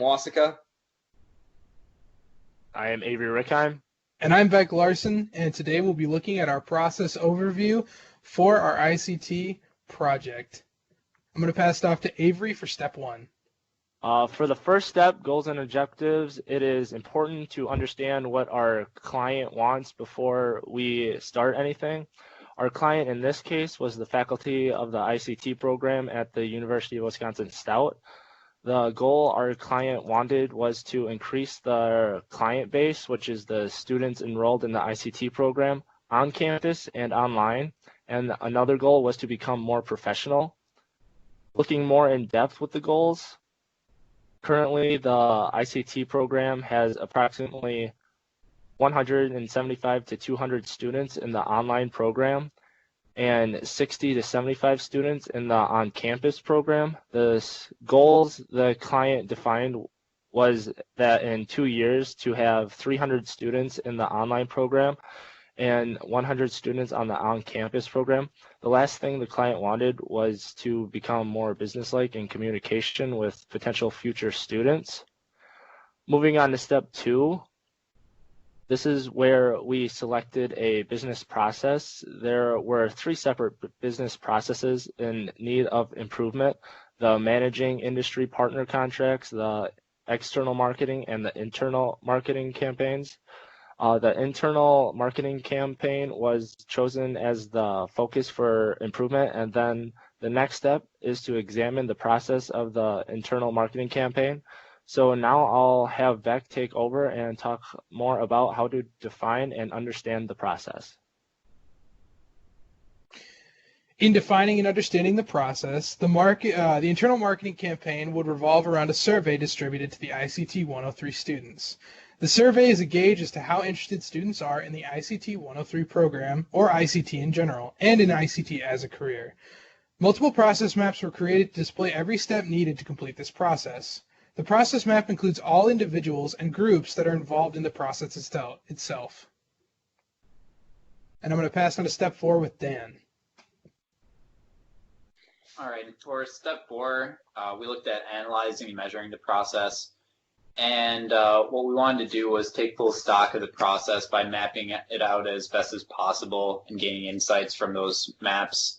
Wasika. I am Avery Rickheim. And I'm Beck Larson, and today we'll be looking at our process overview for our ICT project. I'm going to pass it off to Avery for step one. For the first step, goals and objectives, it is important to understand what our client wants before we start anything. Our client in this case was the faculty of the ICT program at the University of Wisconsin-Stout. The goal our client wanted was to increase the client base, which is the students enrolled in the ICT program on campus and online. And another goal was to become more professional. Looking more in depth with the goals, currently the ICT program has approximately 175 to 200 students in the online program and 60 to 75 students in the on-campus program. The goals the client defined was that in 2 years to have 300 students in the online program and 100 students on the on-campus program. The last thing the client wanted was to become more businesslike in communication with potential future students. Moving on to step two. This is where we selected a business process. There were 3 separate business processes in need of improvement: the managing industry partner contracts, the external marketing, and the internal marketing campaigns. The internal marketing campaign was chosen as the focus for improvement, and then the next step is to examine the process of the internal marketing campaign. So now I'll have Beck take over and talk more about how to define and understand the process. In defining and understanding the process, the internal marketing campaign would revolve around a survey distributed to the ICT 103 students. The survey is a gauge as to how interested students are in the ICT 103 program, or ICT in general, and in ICT as a career. Multiple process maps were created to display every step needed to complete this process. The process map includes all individuals and groups that are involved in the process itself. And I'm going to pass on to step 4 with Dan. All right, for step 4, we looked at analyzing and measuring the process. And what we wanted to do was take full stock of the process by mapping it out as best as possible and gaining insights from those maps.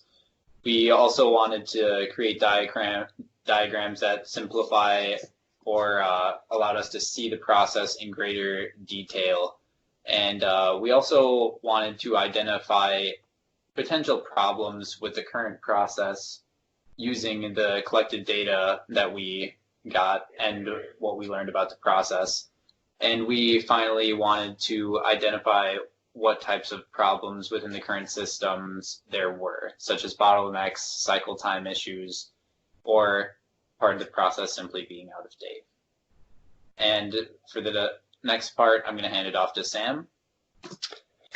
We also wanted to create diagrams that simplify or allowed us to see the process in greater detail. And we also wanted to identify potential problems with the current process using the collected data that we got and what we learned about the process. And we finally wanted to identify what types of problems within the current systems there were, such as bottlenecks, cycle time issues, or part of the process simply being out of date. And for the next part, I'm going to hand it off to Sam.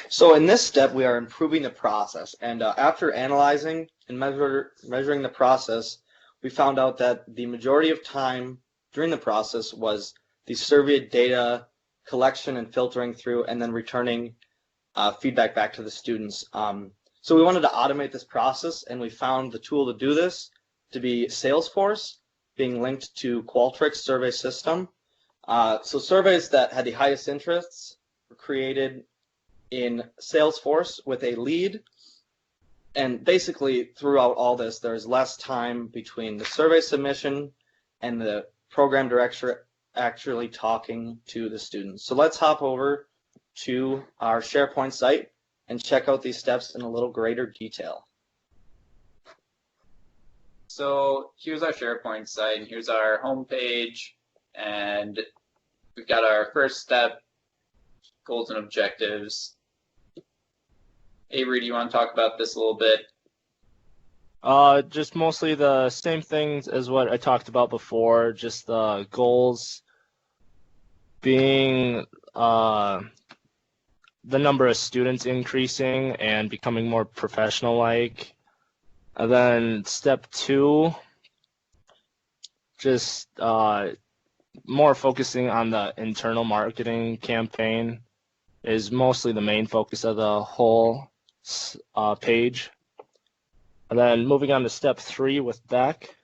So in this step, we are improving the process. And after analyzing and measuring the process, we found out that the majority of time during the process was the surveyed data collection and filtering through and then returning feedback back to the students. So we wanted to automate this process, and we found the tool to do this to be Salesforce, being linked to Qualtrics survey system. So surveys that had the highest interests were created in Salesforce with a lead. And basically, throughout all this, there's less time between the survey submission and the program director actually talking to the students. So let's hop over to our SharePoint site and check out these steps in a little greater detail. So here's our SharePoint site, and here's our homepage, and we've got our first step, goals and objectives. Avery, do you want to talk about this a little bit? Just mostly the same things as what I talked about before, just the goals being the number of students increasing and becoming more professional-like. And then step 2, just more focusing on the internal marketing campaign is mostly the main focus of the whole page. And then moving on to step 3 with Beck.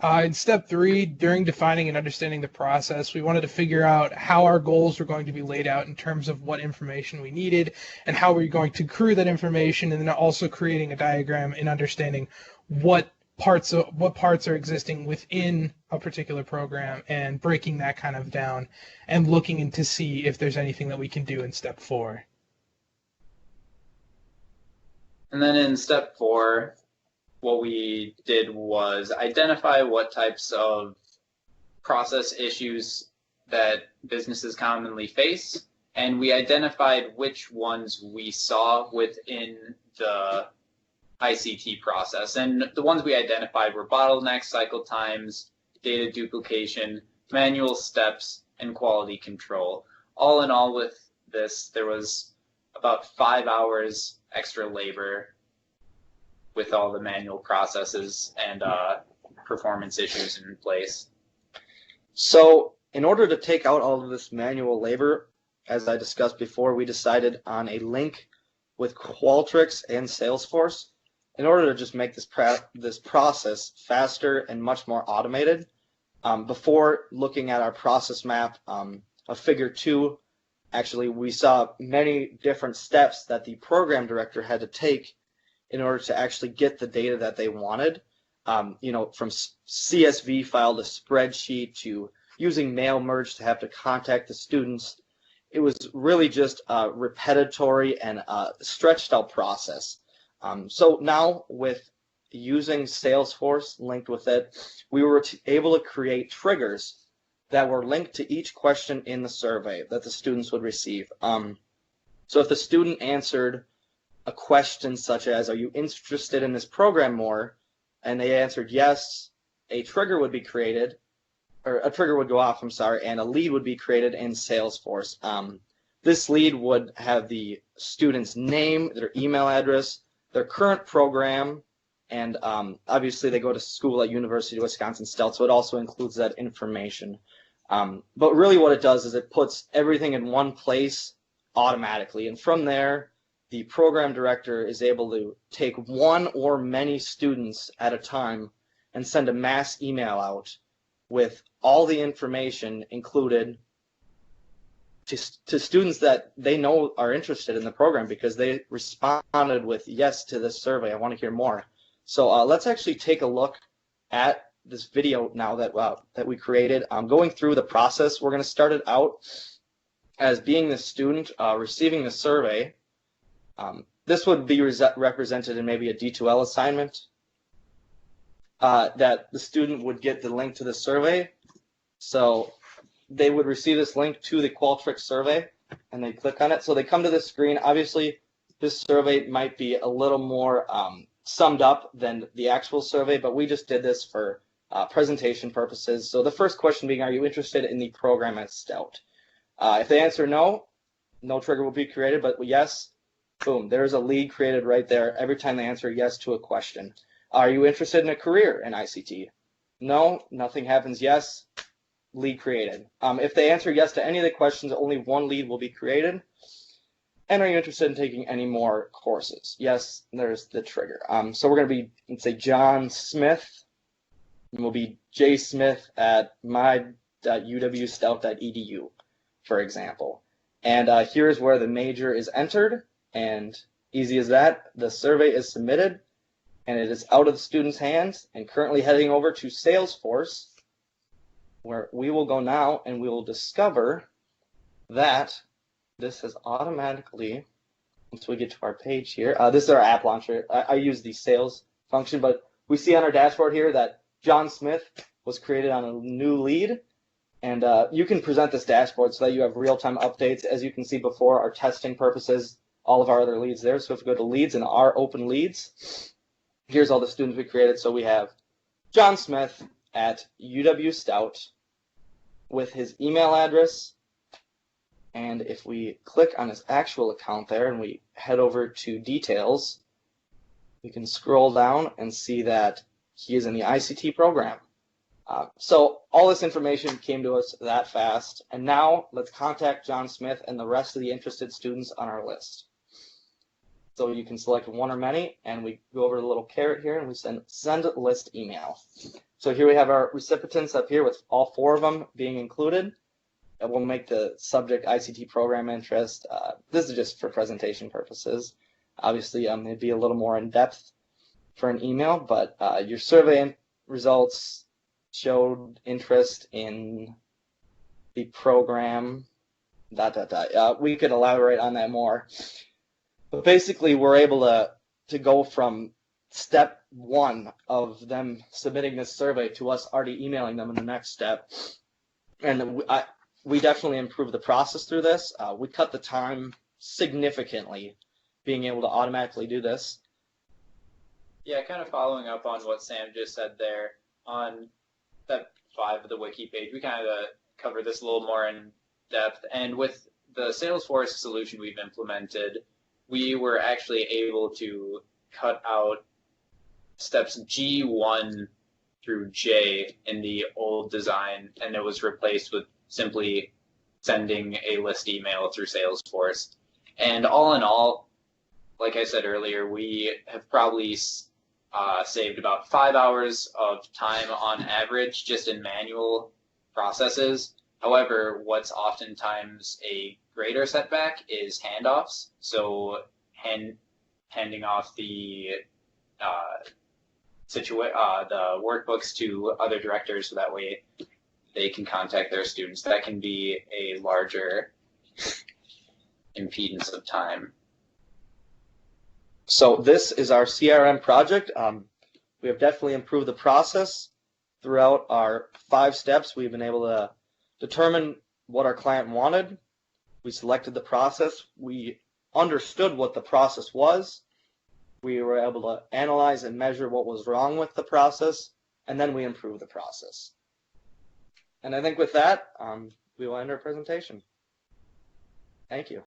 In step 3, during defining and understanding the process, we wanted to figure out how our goals were going to be laid out in terms of what information we needed and how we were going to accrue that information, and then also creating a diagram and understanding what parts are existing within a particular program and breaking that kind of down and looking in to see if there's anything that we can do in step 4. And then in step 4, what we did was identify what types of process issues that businesses commonly face, and we identified which ones we saw within the ICT process. And the ones we identified were bottlenecks, cycle times, data duplication, manual steps, and quality control. All in all, with this, there was about 5 hours extra labor with all the manual processes and performance issues in place. So in order to take out all of this manual labor, as I discussed before, we decided on a link with Qualtrics and Salesforce in order to just make this process faster and much more automated. Before looking at our process map of Figure 2, actually we saw many different steps that the program director had to take in order to actually get the data that they wanted, from CSV file to spreadsheet to using mail merge to have to contact the students. It was really just a repetitive and stretched out process. So now with using Salesforce linked with it, we were able to create triggers that were linked to each question in the survey that the students would receive. So if the student answered a question such as, are you interested in this program more? And they answered yes, a trigger would be created, or a trigger would go off, and a lead would be created in Salesforce. This lead would have the student's name, their email address, their current program, and obviously they go to school at University of Wisconsin-Stout, so it also includes that information. But really what it does is it puts everything in one place automatically, and from there, the program director is able to take one or many students at a time and send a mass email out with all the information included to students that they know are interested in the program because they responded with yes to this survey. I want to hear more. So let's actually take a look at this video now that we created. Going through the process, we're going to start it out as being the student receiving the survey. This would be represented in maybe a D2L assignment that the student would get the link to the survey. So they would receive this link to the Qualtrics survey and they click on it. So they come to this screen. Obviously, this survey might be a little more summed up than the actual survey, but we just did this for presentation purposes. So the first question being, are you interested in the program at Stout? If they answer no, no trigger will be created, but yes, boom, there's a lead created right there every time they answer yes to a question. Are you interested in a career in ICT? No, nothing happens. Yes, lead created. If they answer yes to any of the questions, only one lead will be created. And are you interested in taking any more courses? Yes, there's the trigger. So we're going to be, let's say, John Smith. And we'll be jsmith at my.uwstout.edu, for example. And here's where the major is entered. And easy as that, the survey is submitted and it is out of the student's hands and currently heading over to Salesforce, where we will go now and we will discover that this has automatically, once we get to our page here, this is our app launcher. I use the sales function, but we see on our dashboard here that John Smith was created on a new lead. And you can present this dashboard so that you have real-time updates. As you can see before, our testing purposes, all of our other leads there. So if we go to leads and our open leads, here's all the students we created. So we have John Smith at UW-Stout with his email address. And if we click on his actual account there and we head over to details, we can scroll down and see that he is in the ICT program. So all this information came to us that fast. And now let's contact John Smith and the rest of the interested students on our list. So you can select one or many, and we go over to the little caret here and we send list email. So here we have our recipients up here with all 4 of them being included. And we'll make the subject ICT program interest. This is just for presentation purposes. Obviously, it'd be a little more in depth for an email, but your survey results showed interest in the program. We could elaborate on that more. But basically, we're able to go from step 1 of them submitting this survey to us already emailing them in the next step. And we definitely improved the process through this. We cut the time significantly, being able to automatically do this. Yeah, kind of following up on what Sam just said there, on step 5 of the wiki page, we kind of cover this a little more in depth. And with the Salesforce solution we've implemented, we were actually able to cut out steps G1 through J in the old design, and it was replaced with simply sending a list email through Salesforce. And all in all, like I said earlier, we have probably saved about 5 hours of time on average just in manual processes. However, what's oftentimes a greater setback is handoffs. So handing off the the workbooks to other directors so that way they can contact their students. That can be a larger impedance of time. So this is our CRM project. We have definitely improved the process. Throughout our 5 steps, we've been able to determine what our client wanted. We selected the process. We understood what the process was. We were able to analyze and measure what was wrong with the process, and then we improved the process. And I think with that, we will end our presentation. Thank you.